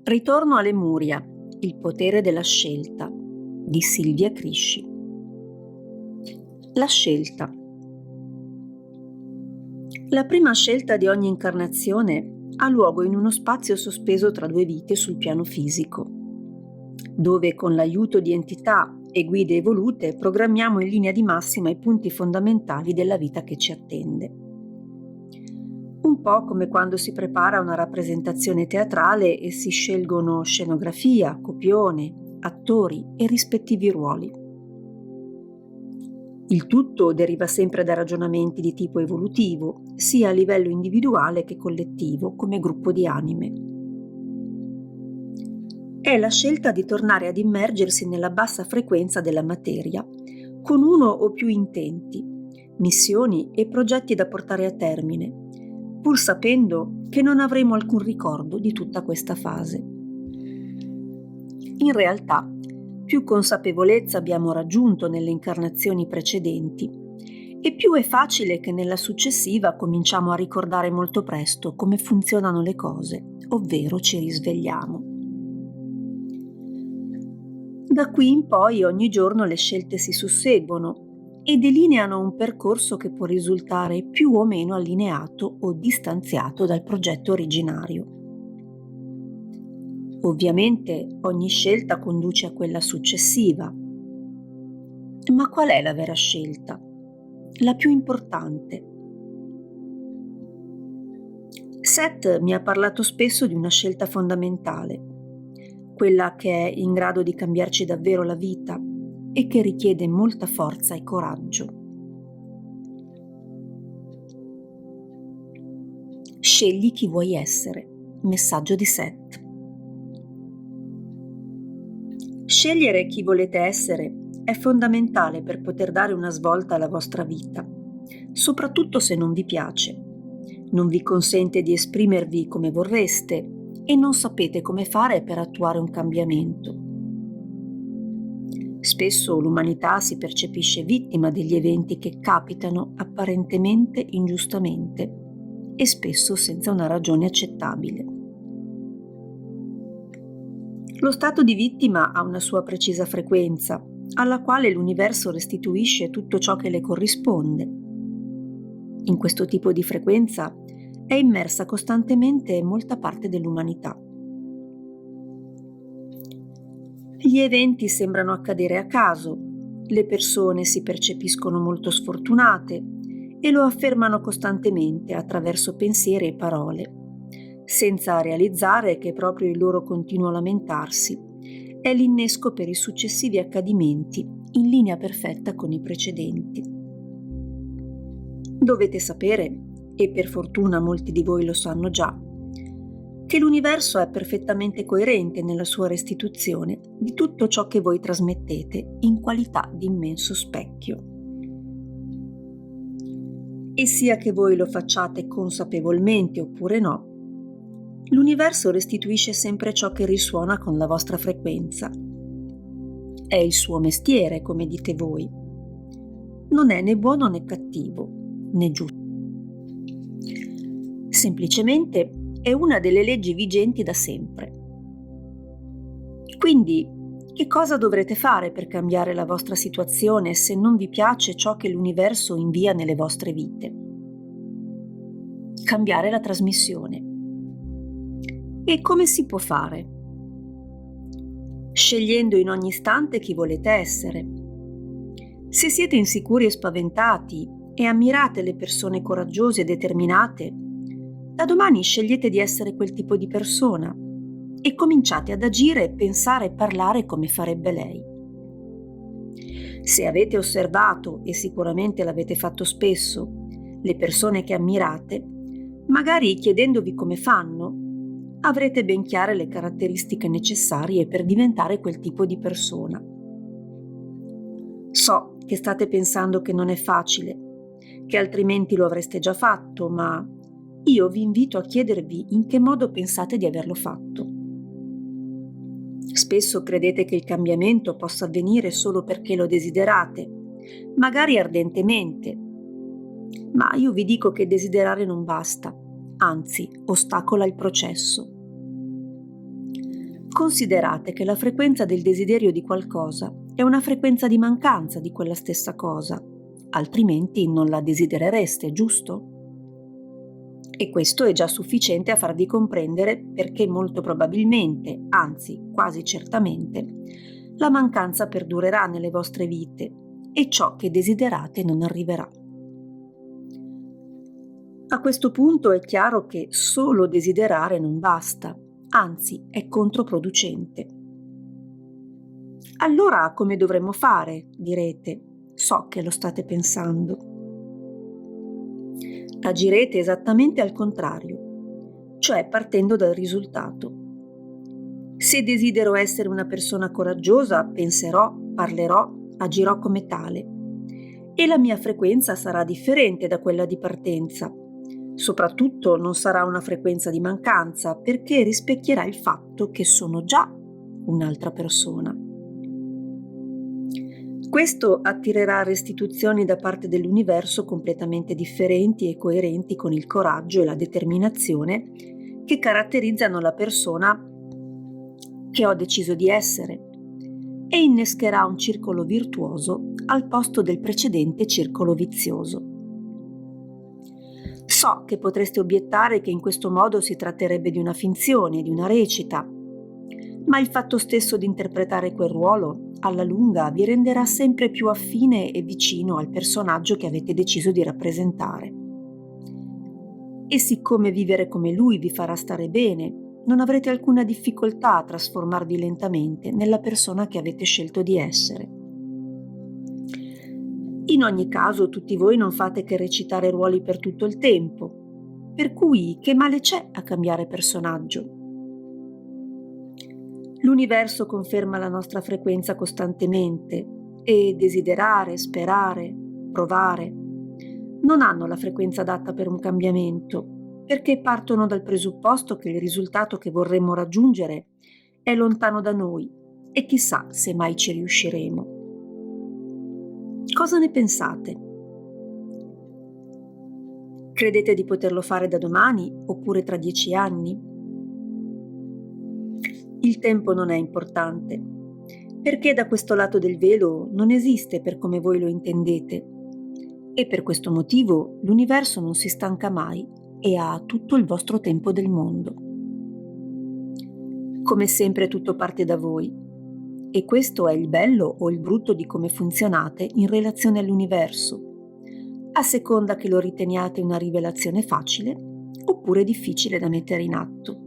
Ritorno a Lemuria, il potere della scelta di Silvia Crisci. La scelta. La prima scelta di ogni incarnazione ha luogo in uno spazio sospeso tra due vite sul piano fisico, dove con l'aiuto di entità e guide evolute programmiamo in linea di massima i punti fondamentali della vita che ci attende. Un po' come quando si prepara una rappresentazione teatrale e si scelgono scenografia, copione, attori e rispettivi ruoli. Il tutto deriva sempre da ragionamenti di tipo evolutivo, sia a livello individuale che collettivo, come gruppo di anime. È la scelta di tornare ad immergersi nella bassa frequenza della materia, con uno o più intenti, missioni e progetti da portare a termine, pur sapendo che non avremo alcun ricordo di tutta questa fase. In realtà, più consapevolezza abbiamo raggiunto nelle incarnazioni precedenti, e più è facile che nella successiva cominciamo a ricordare molto presto come funzionano le cose, ovvero ci risvegliamo. Da qui in poi ogni giorno le scelte si susseguono e delineano un percorso che può risultare più o meno allineato o distanziato dal progetto originario. Ovviamente ogni scelta conduce a quella successiva. Ma qual è la vera scelta? La più importante. Seth mi ha parlato spesso di una scelta fondamentale, quella che è in grado di cambiarci davvero la vita e che richiede molta forza e coraggio. Scegli chi vuoi essere. Messaggio di Seth. Scegliere chi volete essere è fondamentale per poter dare una svolta alla vostra vita, soprattutto se non vi piace, non vi consente di esprimervi come vorreste e non sapete come fare per attuare un cambiamento. Spesso l'umanità si percepisce vittima degli eventi che capitano apparentemente ingiustamente e spesso senza una ragione accettabile. Lo stato di vittima ha una sua precisa frequenza, alla quale l'universo restituisce tutto ciò che le corrisponde. In questo tipo di frequenza è immersa costantemente molta parte dell'umanità. Gli eventi sembrano accadere a caso, le persone si percepiscono molto sfortunate e lo affermano costantemente attraverso pensieri e parole, senza realizzare che proprio il loro continuo lamentarsi è l'innesco per i successivi accadimenti in linea perfetta con i precedenti. Dovete sapere, e per fortuna molti di voi lo sanno già, che l'universo è perfettamente coerente nella sua restituzione di tutto ciò che voi trasmettete in qualità di immenso specchio. E sia che voi lo facciate consapevolmente oppure no, l'universo restituisce sempre ciò che risuona con la vostra frequenza. È il suo mestiere, come dite voi. Non è né buono né cattivo, né giusto. Semplicemente è una delle leggi vigenti da sempre. Quindi, che cosa dovrete fare per cambiare la vostra situazione se non vi piace ciò che l'universo invia nelle vostre vite? Cambiare la trasmissione. E come si può fare? Scegliendo in ogni istante chi volete essere. Se siete insicuri e spaventati e ammirate le persone coraggiose e determinate, da domani scegliete di essere quel tipo di persona e cominciate ad agire, pensare e parlare come farebbe lei. Se avete osservato, e sicuramente l'avete fatto spesso, le persone che ammirate, magari chiedendovi come fanno, avrete ben chiare le caratteristiche necessarie per diventare quel tipo di persona. So che state pensando che non è facile, che altrimenti lo avreste già fatto, ma io vi invito a chiedervi in che modo pensate di averlo fatto. Spesso credete che il cambiamento possa avvenire solo perché lo desiderate, magari ardentemente, ma io vi dico che desiderare non basta, anzi ostacola il processo. Considerate che la frequenza del desiderio di qualcosa è una frequenza di mancanza di quella stessa cosa, altrimenti non la desiderereste, giusto? E questo è già sufficiente a farvi comprendere perché molto probabilmente, anzi quasi certamente, la mancanza perdurerà nelle vostre vite e ciò che desiderate non arriverà. A questo punto è chiaro che solo desiderare non basta, anzi è controproducente. Allora come dovremmo fare? Direte. So che lo state pensando. Agirete esattamente al contrario, cioè partendo dal risultato. Se desidero essere una persona coraggiosa, penserò, parlerò, agirò come tale. E la mia frequenza sarà differente da quella di partenza. Soprattutto non sarà una frequenza di mancanza, perché rispecchierà il fatto che sono già un'altra persona. Questo attirerà restituzioni da parte dell'universo completamente differenti e coerenti con il coraggio e la determinazione che caratterizzano la persona che ho deciso di essere e innescherà un circolo virtuoso al posto del precedente circolo vizioso. So che potreste obiettare che in questo modo si tratterebbe di una finzione, di una recita, ma il fatto stesso di interpretare quel ruolo, alla lunga, vi renderà sempre più affine e vicino al personaggio che avete deciso di rappresentare. E siccome vivere come lui vi farà stare bene, non avrete alcuna difficoltà a trasformarvi lentamente nella persona che avete scelto di essere. In ogni caso, tutti voi non fate che recitare ruoli per tutto il tempo, per cui che male c'è a cambiare personaggio? L'universo conferma la nostra frequenza costantemente e desiderare, sperare, provare non hanno la frequenza adatta per un cambiamento, perché partono dal presupposto che il risultato che vorremmo raggiungere è lontano da noi e chissà se mai ci riusciremo. Cosa ne pensate? Credete di poterlo fare da domani oppure tra 10 anni? Il tempo non è importante, perché da questo lato del velo non esiste per come voi lo intendete, e per questo motivo l'universo non si stanca mai e ha tutto il vostro tempo del mondo. Come sempre tutto parte da voi, e questo è il bello o il brutto di come funzionate in relazione all'universo, a seconda che lo riteniate una rivelazione facile oppure difficile da mettere in atto.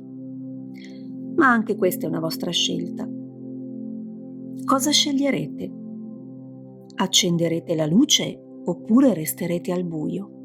Ma anche questa è una vostra scelta. Cosa sceglierete? Accenderete la luce oppure resterete al buio?